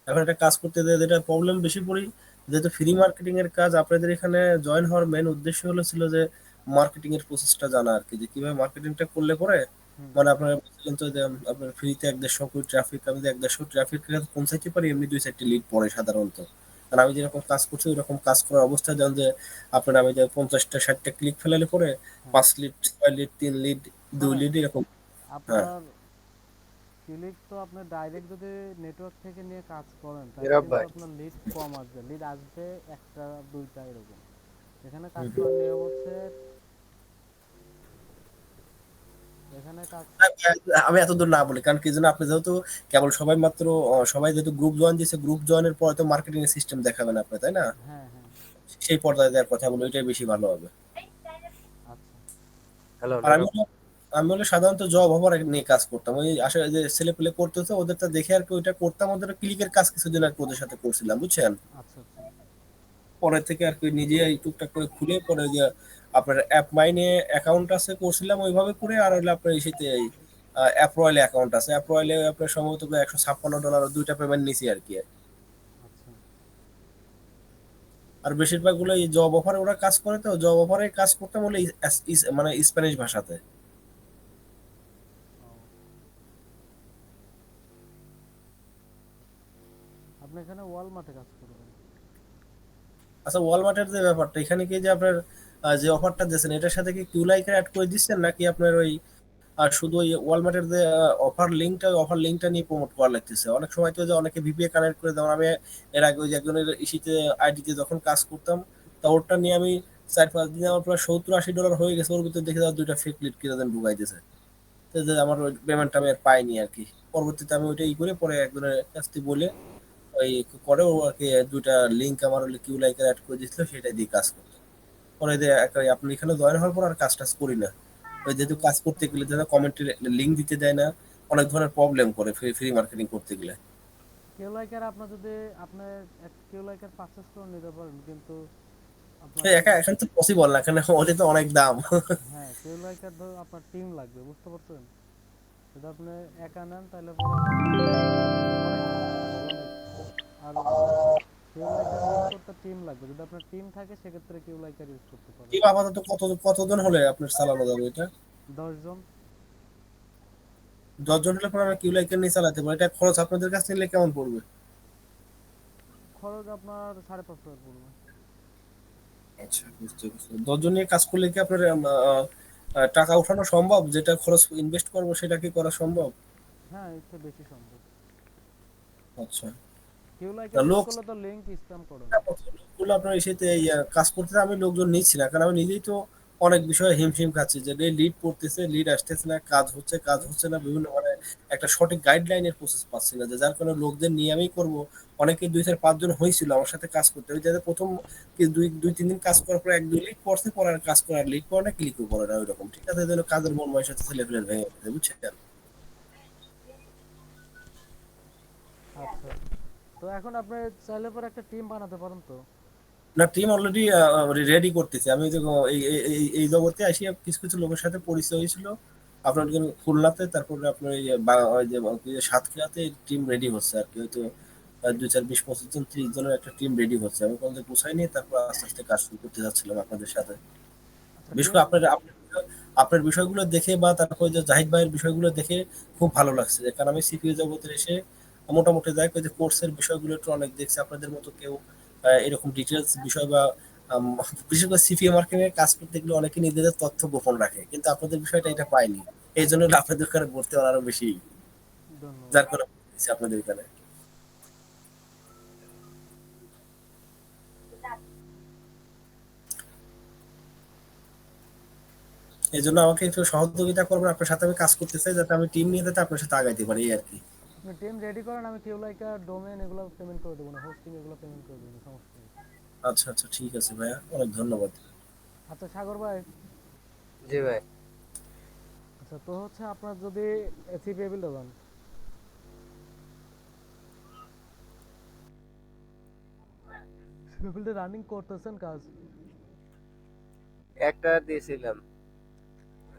এখন একটা কাজ করতে যেয়ে যেটা প্রবলেম বেশি পড়ি, যেহেতু ফ্রি মার্কেটিং এর কাজ, আপনাদের এখানে জয়েন হওয়ার মেন উদ্দেশ্য হলো ছিল যে মার্কেটিং এর প্রসেসটা জানা আর কি, যে কিভাবে মার্কেটিংটা করলে পরে হুম। মানে আপনারা বলছিলেন তো যে আপনার ফ্রিতে 150 কোটি ট্রাফিক, আমি যে 150 ট্রাফিক পৌঁছাইতে পারি এমনি 2-4টি লিড পড়ে সাধারণত। কারণ আমি যেরকম কাজ করছি ওই রকম কাজ করার অবস্থায় জান যে আপনার আমি যে 50টা 60টা ক্লিক ফেলালে পরে হ্যাঁ, 5 লিড, 6 লিড, 3 লিড, দুই মানে লিড এরকম। হ্যাঁ, আপনার ক্লিক তো আপনি ডাইরেক্ট যদি নেটওয়ার্ক থেকে নিয়ে কাজ করেন তাহলে কিন্তু আপনার লিড কম আসবে, লিড আসবে একটা দুইটা এরকম। এখানে কাজ হুম, হুম। করার নিয়ম হচ্ছে, এখানে কাজ। আমি এতদূর না বলি কারণ কি জানো, আপনি যেহেতু কেবল সবাই মাত্র সবাই যেহেতু গ্রুপ জয়েন দিয়েছে, গ্রুপ জয়েনের পরে তো মার্কেটিং এর সিস্টেম দেখাবেন আপনি, তাই না? হ্যাঁ, হ্যাঁ। সেই পর্যায়ে দেওয়ার কথা বলি, ওইটাই বেশি ভালো হবে। আচ্ছা। আর আমি হলো সাধারণত জব অফার নিয়ে কাজ করতাম, ওই আসলে যে ছেলে পেলে করতেছে ওদেরটা দেখে আর কি ওইটা করতাম, ওদের ক্লিকের কাজ কিছুদিন আর কি ওদের সাথে করছিলাম, বুঝছেন? আচ্ছা। আচ্ছা। পরে থেকে আর কি নিজে এই টুকটাক করে খুলে পরে যে আপনার অ্যাপ মাইনে অ্যাকাউন্ট আছে করছিলাম ওইভাবে করে, আর হলে আপনার এই সাথে অ্যাপ রয়েলে অ্যাকাউন্ট আছে, অ্যাপ রয়েলে আপনার সম্ভবত $156 দুইটা পেমেন্ট নিছি আর কি। আচ্ছা। আর বেশিরভাগ গুলো এই জব অফারে ওরা কাজ করে, তো জব অফারে কাজ করতে বলে মানে স্প্যানিশ ভাষাতে। ও, আপনি এখানে ওয়ালমার্টে কাজ করবেন। আচ্ছা, ওয়ালমার্টের যে ব্যাপারটা, এখানে কি যে আপনার যে অফারটা দিয়েছেন এটার সাথে কি কিউ লাইকার অ্যাড করে দিচ্ছেন নাকি আপনার ওই শুধু ওই ওয়ালমার্টের যে অফার লিঙ্কটা নিয়ে প্রমোট করা লাগতেছে? অনেক সময় তো যে অনেকে ভিপিএ কানেক্ট করে, যেমন আমি এর আগে ওই যে একজনের ইসিতে আইডিতে যখন কাজ করতাম, তা ওরটা নিয়ে আমি 4-5 দিনে আমার প্রায় $70-80 হয়ে গেছে, ওর ভিতরে দেখে যাওয়া দুইটা ফেক লিড কিনে দেন ঢুকাই দিয়েছে। তো যে আমার ওই পেমেন্টটা আমি আর পাইনি আর কি। পরবর্তীতে আমি ওইটা ই করে পরে একজনের কাছ থেকে বলে ওই করে ও আর কি দুইটা লিঙ্ক আমার হলে কিউ লাইকার অ্যাড করে দিয়েছিল, সেটা দিয়ে কাজ করতো। পরে যে আপনি এখানে জয়েন হওয়ার পর আর কাজ টাজ করি না, ওই যেহেতু কাজ করতে গেলে যারা কমেন্টের লিঙ্ক দিতে দেয় না, অনেক ধরনের প্রবলেম করে ফ্রি ফ্রি মার্কেটিং করতে গেলে। কেউ লাইকার আপনার যদি আপনি কেউ লাইকার পারচেস করে নিতে পারেন, কিন্তু তো আপনার একা এখন তো পসিবল না, এখানে ওটা তো অনেক দাম। হ্যাঁ, কেউ লাইকার ধর আপনার টিম লাগবে, বুঝতে পারছেন? যদি আপনি একা নেন তাহলে পরে আপনার অনেক বড় নেট, আর কেউ লাইকার ইউজ করতে টিম লাগবে, যদি আপনার টিম থাকে সেক্ষেত্রে কেউ লাইকার ইউজ করতে পারেন। কি আপাতত কতজন হলে আপনার চালানো যাবে এটা? 10 জন। 10 জন হলে পরে আমরা কিউ লাইকার নিয়ে চালাতে পারি, এটা খরচ আপনাদের কাছ থেকে নিলে কেমন পড়বে? খরচ আপনার 5,500 পড়বে। আচ্ছা, বুঝতে পারছি। 10 জন নিয়ে কাজ করলে কি আপনার টাকা উঠানো সম্ভব, যেটা খরচ ইনভেস্ট করবো সেটা কি করা সম্ভব? হ্যাঁ, এর চেয়ে বেশি সম্ভব। আচ্ছা। কেউ লাইকার ইউজ লোক করলে তো লিঙ্ক স্প্যাম করে না। লোকগুলো আপনার এসেতে কাজ করতে আমি লোকজন নিচ্ছি না, কারণ আমি নিজেই তো অনেক বিষয়ে হিমশিম খাচ্ছি, যে লিড পড়তেছে, লিড আসতেছে না, কাজ হচ্ছে না, বিভিন্ন মানে একটা সঠিক গাইডলাইনের প্রসেস পাচ্ছি না, যে যার কারণে লোকদের নিয়ে আমি করবো। অনেকে 2-4-5 জন হয়েছিল আমার সাথে কাজ করতে, ওই যাদের প্রথম কি 2-3 দিন কাজ করার পর 1-2 লিড পড়ছে, পরে আর কাজ করার লিড পড়ে না, ক্লিকও করে না ওই রকম, ঠিক আছে? এই জন্য কাজের মন মানসিকতা ছেলে ফেলে ভেঙে গেছে, বুঝছেন? আচ্ছা। তো এখন আপনি চাইলে পরে একটা টিম বানাতে পারেন তো। না, টিম অলরেডি রেডি করতেছি আমি। যে এই জগতে আসি কিছু কিছু লোকের সাথে পরিচয় হয়েছিল আপনার খুলনাতে, তারপরে আপনার ওই যে সাতক্ষীরাতে টিম রেডি হচ্ছে আর কি। হয়তো 2, 4, 20, 25 জন 30 জনের একটা টিম রেডি হচ্ছে। আমি কোনো গুছাই নিয়ে তারপর আস্তে আস্তে কাজ শুরু করতে যাচ্ছিলাম আপনাদের সাথে। আচ্ছা বিশেষ টিম। করে আপনার বিষয়গুলো দেখে বা তারপর যে জাহিদ ভাইয়ের বিষয়গুলো দেখে খুব ভালো লাগছে। যে কারণ আমি সিপিএ জগতে এসে মোটামুটি দেখ ওই যে কোর্সের বিষয়গুলো একটু অনেক দেখছি। আপনাদের মতো কেউ এরকম ডিটেলস বিষয় বা আম, বিশেষ করে সিপিএ মার্কেটিং এর কাজ করতে গেলে অনেকে নিজেদের তথ্য গোপন রাখে, কিন্তু আপনাদের বিষয়টা এটা পাইনি। এই জন্য আপনাদের ওখানে ভর্তি হওয়ার আরো বেশি, ধন্যবাদ। যার কারণে ভর্তি আপনাদের এখানে। এই জন্য আমাকে একটু সহযোগিতা করবেন, আপনার সাথে আমি কাজ করতে চাই যাতে আমি টিম নিয়ে যাতে আপনার সাথে আগাইতে পারি এই আর কি। আপনি টিম রেডি করেন, আমি কেউ লাইকা ডোমেন এগুলো পেমেন্ট করে দেবো না, হোস্টিং এগুলো পেমেন্ট করে দেবো, সমস্যা নেই। আচ্ছা আচ্ছা, ঠিক আছে ভাইয়া, অনেক ধন্যবাদ। আচ্ছা সাগর ভাই। জি ভাই। আচ্ছা তো হচ্ছে আপনার যদি সিপিএ বিল্ড হবেন, সিপিএ বিল্ডে রানিং করতেছেন কাজ, একটা দিয়েছিলাম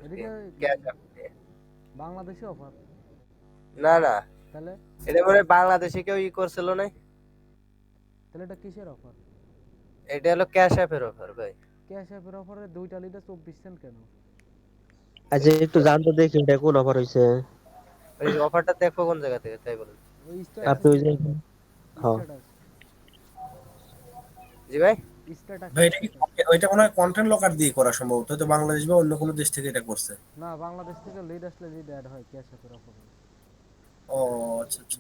এদিকে ক্যাশ আপ দিয়ে। বাংলাদেশে অফার, না না, তাহলে এটা মনে হয় বাংলাদেশে কেউ করছিল না। তাহলে এটা কিসের অফার? এটা হলো ক্যাশ অ্যাপের অফার ভাই। ক্যাশ অ্যাপের অফারে দুইটা লিডে 24 সেন্ট কেন? আচ্ছা একটু জানতো দেখি এটা কোন অফার হইছে। ওই অফারটা দেখো কোন জায়গা থেকে, তাই বলুন। ওই দেখো। আপনি স্ট্যাটাসে ওই যে চেক করো। হ্যাঁ স্ট্যাটাস, জি ভাই। স্ট্যাটাস, ভাই এটা কি, স্ট্যাটাস। ওইটা মনে হয় কন্টেন্ট লকার দিয়ে করা সম্ভবত, হয়তো বাংলাদেশ বা অন্য কোনো দেশ থেকে এটা করছে। না, বাংলাদেশ থেকে লিড আসলে লিড অ্যাড হয় ক্যাশ অ্যাপের অফারে। ও আচ্ছা আচ্ছা।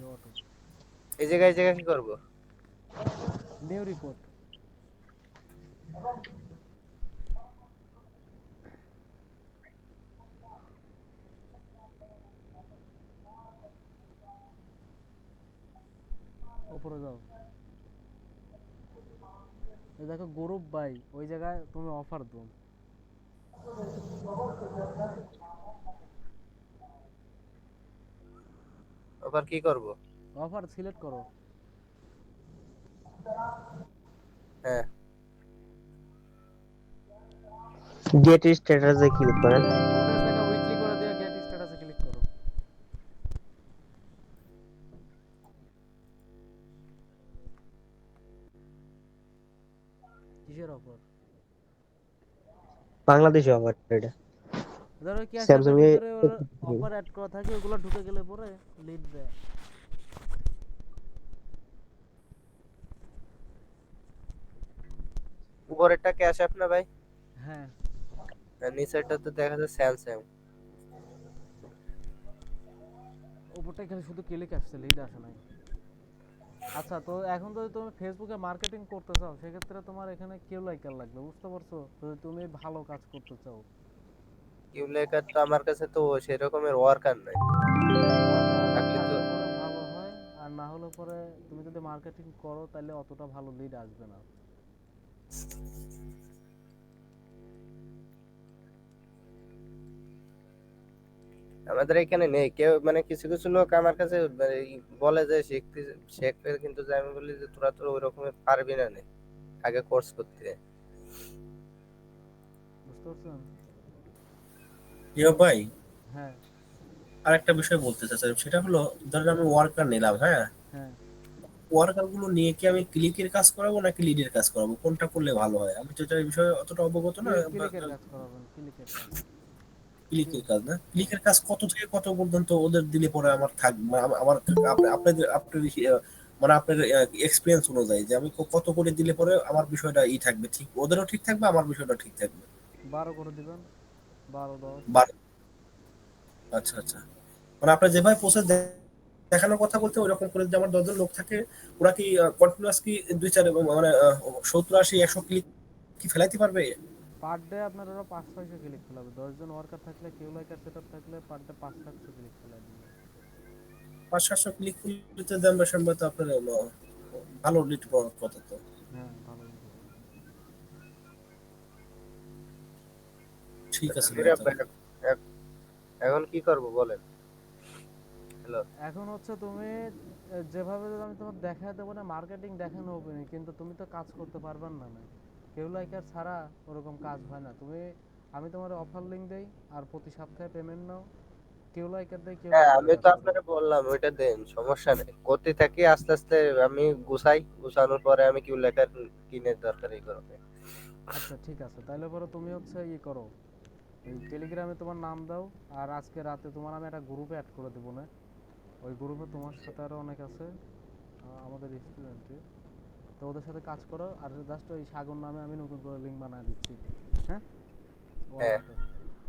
এই জায়গায় কি করব? New report. উপরে যাও, এই দেখো গ্রুপ বাই, ওই জায়গায় তুমি অফার দাও। অফার কি করব? অফার সিলেক্ট করো। হ্যাঁ। গেট স্ট্যাটাসে ক্লিক করেন। 2 ডেজ লেখা উইকলি করে দিয়ে গেট স্ট্যাটাসে ক্লিক করো। কিসের অফার? বাংলাদেশি অফার এটা। ধরো ক্যাশ অ্যাপের স্যামসাং এ ভিতরে অফার অ্যাড করা থাকে, ওগুলো ঢুকে গেলে পরে লিড দেয়। উপরেরটা ক্যাশ অ্যাপ না ভাই? হ্যাঁ। আর নিচেরটা তো দেখা যাচ্ছে স্যামসাং। উপরটা এখানে শুধু ক্লিক আসছে, লিড আসে নাই। আচ্ছা তো এখন যদি তুমি ফেসবুকে মার্কেটিং করতে চাও, সেক্ষেত্রে তোমার এখানে কেউ লাইকার লাগবে, বুঝতে পারছো? যদি তুমি ভালো কাজ করতে চাও, কিউলেকার তো আমার কাছে তো সেরকমের ওয়ার্কার নাই। ওয়ার্কার থাকলে তো থাকলে পরে ভালো হয়, আর না হলে পরে তুমি যদি মার্কেটিং করো তাহলে অতটা ভালো লিড আসবে না। আমাদের এখানে নেই কেউ, মানে কিছু কিছু লোক আমার কাছে মানে বলে যে শিখতে শেখবে, কিন্তু যে আমি বলি যে তোরা তো ওই রকমের পারবি না নে, আগে কোর্স করতে। বুঝতে পারছেন? ইয়ো ভাই, হ্যাঁ। আর একটা বিষয় বলতে চাচ্ছি, সেটা হলো ধরেন আমি ওয়ার্কার নিলাম, হ্যাঁ, হ্যাঁ, ওয়ার্কার গুলো নিয়ে কি আমি ক্লিকের কাজ করাবো নাকি লিডের কাজ করাবো, কোনটা করলে ভালো হয়? আমি তো এটার বিষয়ে অতটা অবগত না। ক্লিকের কাজ করাবেন, ক্লিকের কাজ। ক্লিকের কাজ না, হ্যাঁ। ক্লিকের কাজ কত থেকে কত পর্যন্ত ওদের দিলে পরে আমার থাকবে? আমার আপনাদের আপনার মানে আপনার এক্সপিরিয়েন্স অনুযায়ী যে আমি কত করে দিলে পরে আমার বিষয়টা থাকবে ঠিক, ওদেরও ঠিক থাকবে, আমার বিষয়টা ঠিক থাকবে? 12 করে দিবেন, 12, 10। আচ্ছা আচ্ছা, মানে আপনার যেভাবে প্রসেস দেখানোর কথা বলতে ওইরকম করে যদি আমার 10 জন লোক থাকে, ওরা কি কন্টিনিউয়াস কি 2, 4 মানে 70, 80, 100 ক্লিক কি ফেলাইতে পারবে? পার ডে আপনার ওরা 500-600 ক্লিক ফেলাবে। 10 জন ওয়ার্কার থাকলে, কেউ লাইকার সেটআপ থাকলে পার ডে 500-700 ক্লিক ফেলাই দিবে। 500-700 ক্লিক করতে দেন বা সম্ভবত আপনার ভালো লিড পাওয়ার কথা তো। হ্যাঁ, ভালো lead হবে। ঠিক আছে ভাই, আমিরা তাহলে এখন কি করব বলেন? হ্যালো। এখন হচ্ছে তুমি যেভাবে যদি আমি তোমার দেখায় দেবো না, মার্কেটিং দেখানো হবে না, কিন্তু তুমি তো কাজ করতে পারবেন না। না কেউ লাইকার ছাড়া ওরকম কাজ হয় না। আমি তোমার অফার লিঙ্ক দেই আর প্রতি সপ্তাহে পেমেন্ট নাও। কেউ লাইকার দেই, কেউ হ্যাঁ, লাইকারে আমি কাজ তো করো। আপনাকে বললাম ওইটা দেন, সমস্যা নেই। করতে থাকি আস্তে আস্তে, আমি গুছানোর পরে আমি কিউ লেখার কিনে দরকার এই করবে। আচ্ছা ঠিক আছে, তাহলে পরে তুমি হচ্ছে করো, এই টেলিগ্রামে তোমার নাম দাও। আর আজকে রাতে তোমার আমি একটা গ্রুপে অ্যাড করে দেবো না, ওই গ্রুপে তোমার সাথে আরও অনেক আছে আমাদের স্টুডেন্টে, তো ওদের সাথে কাজ করো। আর জাস্ট ওই সাগর নামে আমি নতুন করে লিঙ্ক বানিয়ে দিচ্ছি। হ্যাঁ, হ্যাঁ, ওয়ালমার্টে।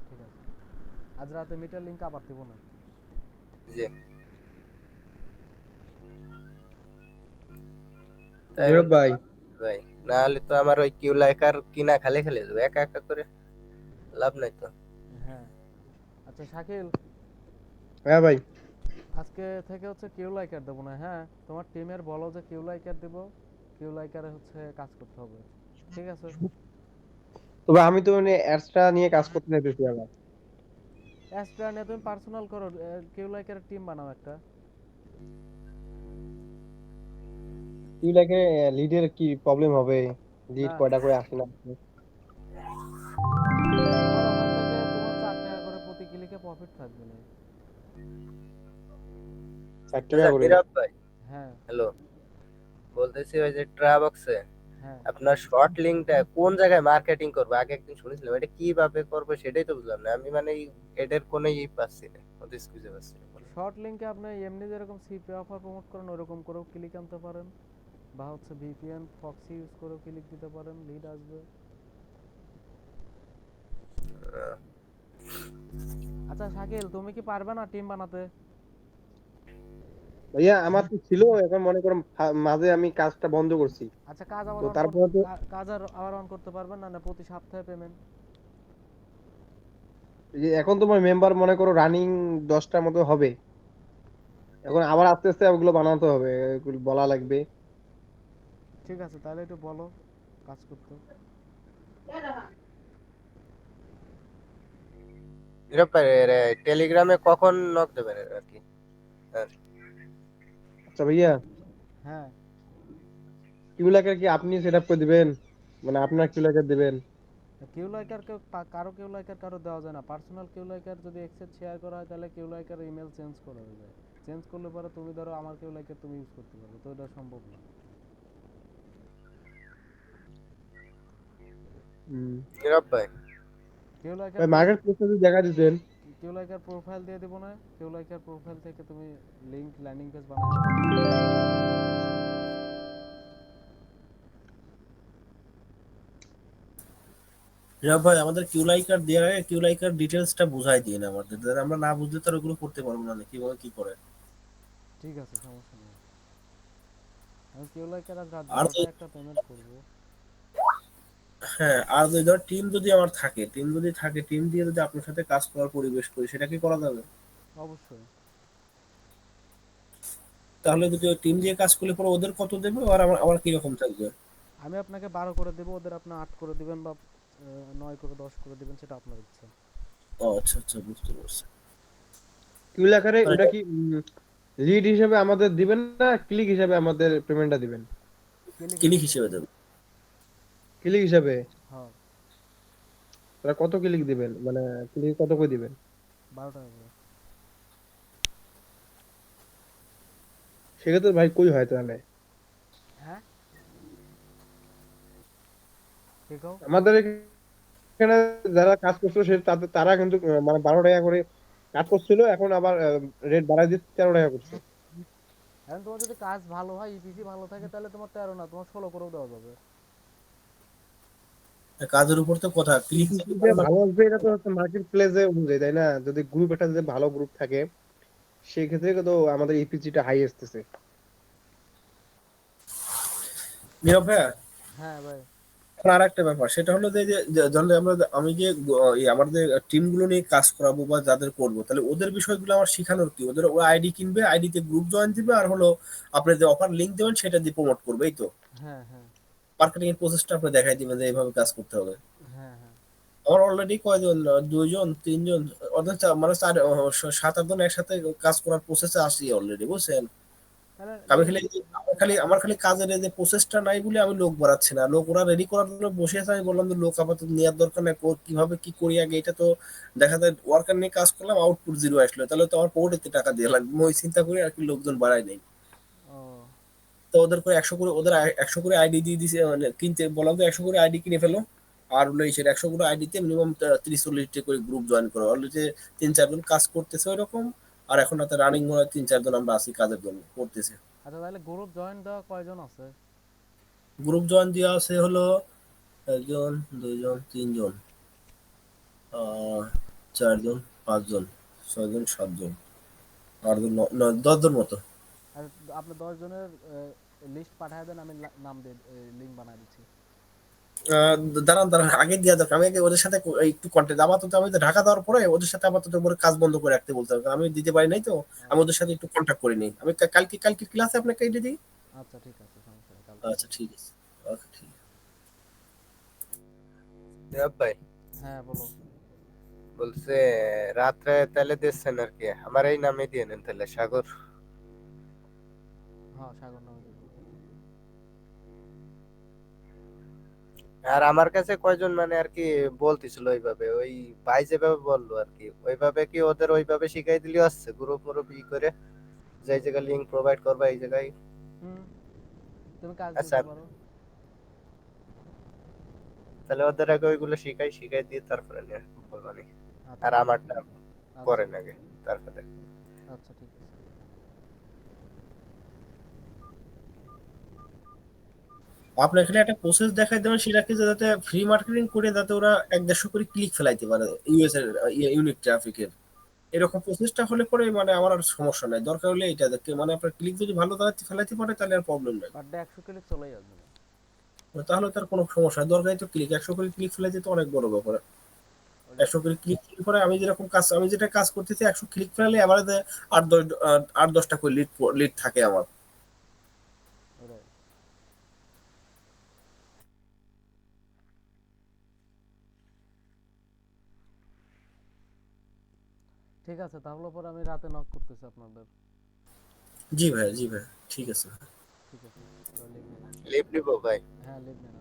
ঠিক আছে, আজ রাতে মিটার লিঙ্ক আবার দেবো না। জি। তাই নীরব ভাই। ভাই, না হলে তো আমার ওই কিউ লাইকার কিনা খালি খালি যাবে, একা একা করে লাভ নাই তো। হ্যাঁ, আচ্ছা শাকিল, হ্যাঁ ভাই। আজকে থেকে হচ্ছে কিউ লাইকার দেবো না। হ্যাঁ, তোমার টিমের বলো যে কিউ লাইকার দেবো, কিউ লাইকারে হচ্ছে কাজ করতে হবে। ঠিক আছে? তবে আমি তো মানে অ্যাডসটা নিয়ে কাজ করতে চাইতেছি আবার। অ্যাস্ট্রা নিয়ে তুমি পার্সোনাল করো, কিউ লাইকারের টিম বানাও একটা। তুই লাগে লিডের কি প্রবলেম হবে? লিড না, কয়টা করে আসে না? তোমার ওখান থেকে তোমার 4 টাকা করে প্রতি ক্লিকে প্রফিট থাকবে না। 60 টাকা আচ্ছা করে? নীরব ভাই, হ্যাঁ হ্যালো, বলতেছি ওই যে ট্রাবক্সে হ্যাঁ, আপনার শর্ট লিঙ্কটা কোন জায়গায় মার্কেটিং করবো, আগে একদিন শুনেছিলাম, এটা কিভাবে করবো সেটাই তো বুঝলাম না আমি। মানে এটার কোনো পাচ্ছি না, ওদের খুঁজে পাচ্ছি না। শর্ট লিংকে আপনি এমনি যেরকম সিপি অফার প্রমোট করেন ওরকম করেও ক্লিক আনতে পারেন, বা হচ্ছে ভিপিএন ফক্সি ইউজ করেও ক্লিক দিতে পারেন, লিড আসবে। আহ, আচ্ছা শাকিল, তুমি কি পারবে না টিম বানাতে? ভাইয়া আমার তো ছিল, এখন মনে করো মাঝে আমি কাজটা বন্ধ করছি। আচ্ছা, কাজ আবার তো অন তারপরে তো কাজ আর আবার অন করতে পারবেন না? না প্রতি সপ্তাহে পেমেন্ট? এই যে এখন তোমার মেম্বার মনে করো রানিং 10টার মতো হবে। এখন আবার আস্তে আস্তে ওগুলো বানাতে হবে, এগুলো বলা লাগবে। ঠিক আছে, তাহলে একটু বলো কাজ করতে। নীরব ভাই, টেলিগ্রামে কখন নক দেবেন আর কি? হ্যাঁ, আচ্ছা ভাইয়া, হ্যাঁ, কিউ লাইকার কি আপনি সেট আপ করে দিবেন? মানে আপনার কিউ লাইকার দিবেন? কিউ লাইকার কারো কিউ লাইকার কারো দেওয়া যায় না। পার্সোনাল কিউ লাইকার যদি এক্সেস শেয়ার করা হয় তাহলে কিউ লাইকার ইমেল চেঞ্জ করা হয়ে যায়। চেঞ্জ করলে পরে তুমি ধরো আমার কিউ লাইকার তুমি ইউজ করতে পারবে, তো এটা সম্ভব না। নীরব ভাই, কিউ লাইকার ভাই মার্কেট প্লেসে যদি দেখা দিতেন। কিউ লাইকার প্রোফাইল দিয়ে দেবো না, কিউ লাইকার প্রোফাইল থেকে তুমি লিংক ল্যান্ডিং পেজ বানাও। নীরব ভাই, আমাদের কিউ লাইকার দেওয়ার আগে কিউ লাইকার ডিটেলসটা বুঝাই দিন আমাদের, যাতে আমরা না বুঝলে তো আর ওগুলো করতে পারবো না, কিভাবে কি করে। ঠিক আছে, সমস্যা নেই। আমি কিউ লাইকার আজ রাত আর 12টায় একটা পেমেন্ট করবো। হ্যাঁ, আর যদি ধর টিম যদি আমার থাকে, টিম দিয়ে যদি আপনার সাথে কাজ করার পরিবেশ করি, সেটা কি করা যাবে? অবশ্যই। তাহলে যদি টিম দিয়ে কাজ করলে পরে ওদের কত দেবে আর আমার আমার কিরকম থাকবে? আমি আপনাকে 12 করে দেবো, ওদের আপনি 8 করে দিবেন, বা 9 করে 10 করে দিবেন, সেটা আপনার ইচ্ছা। ও আচ্ছা আচ্ছা, বুঝতে পারছি। কিউ লাইকারে মানে ওটা কি লিড হিসেবে আমাদের দিবেন না ক্লিক হিসেবে আমাদের পেমেন্টটা দিবেন? ক্লিক ক্লিক হিসেবে। হিসেবে দেবে। ক্লিক হিসেবে? হ্যাঁ, তাহলে কত ক্লিক দিবেন, মানে ক্লিক কত করে দিবেন? 12 টাকা করে। সেক্ষেত্রে ভাই কই হয় তাহলে? হ্যাঁ, কে কও? আমাদের এখানে যারা কাজ করছিল তারা কিন্তু মানে 12 টাকা করে কাজ করছিল, এখন আবার রেট বাড়াই দিয়ে 13 টাকা করছে। এখন তোমার যদি কাজ ভালো হয়, ইপিসি ভালো থাকে, তাহলে তোমার 13 না, তোমার 16 করেও দেওয়া যাবে। কাজের উপর তো কথা, ক্লিক ইপিসি যে ভালো আসবে এটা তো হচ্ছে মার্কেট প্লেসে অনুযায়ী, তাই না? যদি গ্রুপ একটা যদি ভালো গ্রুপ থাকে সেই ক্ষেত্রে তো আমাদের ইপিসিটা হাই আসতেছে। নীরব ভাইয়া, হ্যাঁ ভাই। এখন আর একটা ব্যাপার, সেটা হলো জানলে আমি যে আমাদের টিম গুলো নিয়ে কাজ করাবো বা যাদের করবো, তাহলে ওদের বিষয়গুলো আমার শেখানোর কি? ওদের ওরা আইডি কিনবে, আইডিতে গ্রুপ জয়েন দিবে, আর হলো আপনি যে অফার লিংক দেবেন সেটা দিয়ে প্রমোট করবে, এই তো? হ্যাঁ হ্যাঁ মার্কেটিং এর প্রসেসটা আপনি দেখাই দিবেন যে এইভাবে কাজ করতে হবে। হ্যাঁ হ্যাঁ আমার অলরেডি কয়জন, দুইজন তিনজন, অর্থাৎ মানে চার, 7-8 জন একসাথে কাজ করার প্রসেসে আসি অলরেডি, বুঝছেন? তাহলে আমি খালি আমার খালি কাজের এই যে প্রসেসটা নাই বলে আমি লোক বাড়াচ্ছি না। লোক ওরা রেডি করার জন্য বসে আছে, আমি বললাম যে লোক আপাতত নেওয়ার দরকার নাই, কিভাবে কি করি আগে এটা তো দেখা যায়। ওয়ার্কার নিয়ে কাজ করলাম, আউটপুট জিরো আসলো, তাহলে তো আমার পকেটে টাকা দিয়ে লাগবে, আমি ওই চিন্তা করে আর কি লোকজন বাড়াই নাই। ও তো ওদের করে 100 করে, ওদের 100 করে আইডি দিয়ে দিছে, মানে কিনতে বললাম তো 100 করে আইডি কিনে ফেলো। আর হলো এই 100 করে আইডিতে মিনিমাম 30-40টা করে গ্রুপ জয়েন করো। অলরেডি 3-4 জন কাজ করতেছে ওইরকম। আর এখন হাতে রানিং মনে হয় 3-4 জন আমরা আছি কাজের জন্য করতেছে। আচ্ছা, তাহলে গ্রুপ জয়েন দেওয়া কয়জন আছে? গ্রুপ জয়েন দেওয়া আছে হলো 1 জন 2 জন 3 জন, 4 জন 5 জন 6 জন 7 জন 8 জন 10 জন মতো। আর আপনি 10 জনের লিস্ট পাঠিয়ে দেন, আমি নাম দিয়ে লিঙ্ক বানাই দিচ্ছি। আহ, দাঁড়ান আগে দিয়া দরকার, আমি আগে ওদের সাথে একটু কন্ট্যাক্ট, আপাতত আমি তো ঢাকা দেওয়ার পরে ওদের সাথে আপাতত পরে কাজ বন্ধ করে রাখতে বলতে হবে, কারণ আমি দিতে পারি নাই তো। আমি ওদের সাথে একটু কন্ট্যাক্ট করে নিই, আমি কালকে ক্লাসে আপনাকে এটা দিই। আচ্ছা ঠিক আছে, সমস্যা নেই, কালকে আচ্ছা ঠিক আছে, ওকে ঠিক আছে। ভাই হ্যাঁ বলো। বলছে রাত্রে তাহলে দিচ্ছেন আর কি, আমার এই নামে দিয়ে নেন তাহলে, সাগর। হ্যাঁ, সাগর নামে দেবো। আর আমার কাছে কয়জন মানে আর কি বলতেছিল ওইভাবে, ওই ভাই যেভাবে বললো আর কি, ওইভাবে কি ওদের ওইভাবে শিখাই দিলেও আসছে গ্রুপ মুরুপ করে, যে এই জায়গায় লিঙ্ক প্রোভাইড করবা এই জায়গায়। হুম, তুমি কাজ আচ্ছা দিতে পারো। তাহলে ওদের আগে ওইগুলো শিখাই দিয়ে তারপরে নিয়ে বলবানি। আচ্ছা আর ঠিক আছে। আমারটা আচ্ছা করেন আগে তারপরে। আচ্ছা ঠিক আছে। আপনার এখানে একটা প্রসেস দেখাই দেবেন, সেটা কি যাতে ফ্রি মার্কেটিং করে যাতে ওরা 1-150 করে ক্লিক ফেলাইতে পারে ইউএস এর ইউনিক ট্রাফিকের। এরকম প্রসেসটা হলে পরে মানে আমার আর সমস্যা নাই, দরকার হলে এটা দেখে মানে আপনার ক্লিক যদি ভালো ফেলাইতে পারে তাহলে আর প্রবলেম নাই। পার ডে 100 ক্লিক চলেই আসবে না। তাহলে তার কোনো সমস্যা নেই, দরকারই তো ক্লিক 100 করে ক্লিক ফেলাইতে তো অনেক বড় ব্যাপার। 100 করে ক্লিক করে আমি যেটা কাজ করতেছি 100 ক্লিক ফেলালে আমার 8-10টা করে লিড থাকে আমার। ওটাই। ঠিক আছে, তাহলে পরে আমি রাতে নক করতেছি আপনাদের। জি ভাই, জি ভাই, ঠিক আছে। ঠিক আছে, লিভ নেন। লিভ নিবো ভাই। হ্যাঁ লিভ নেন।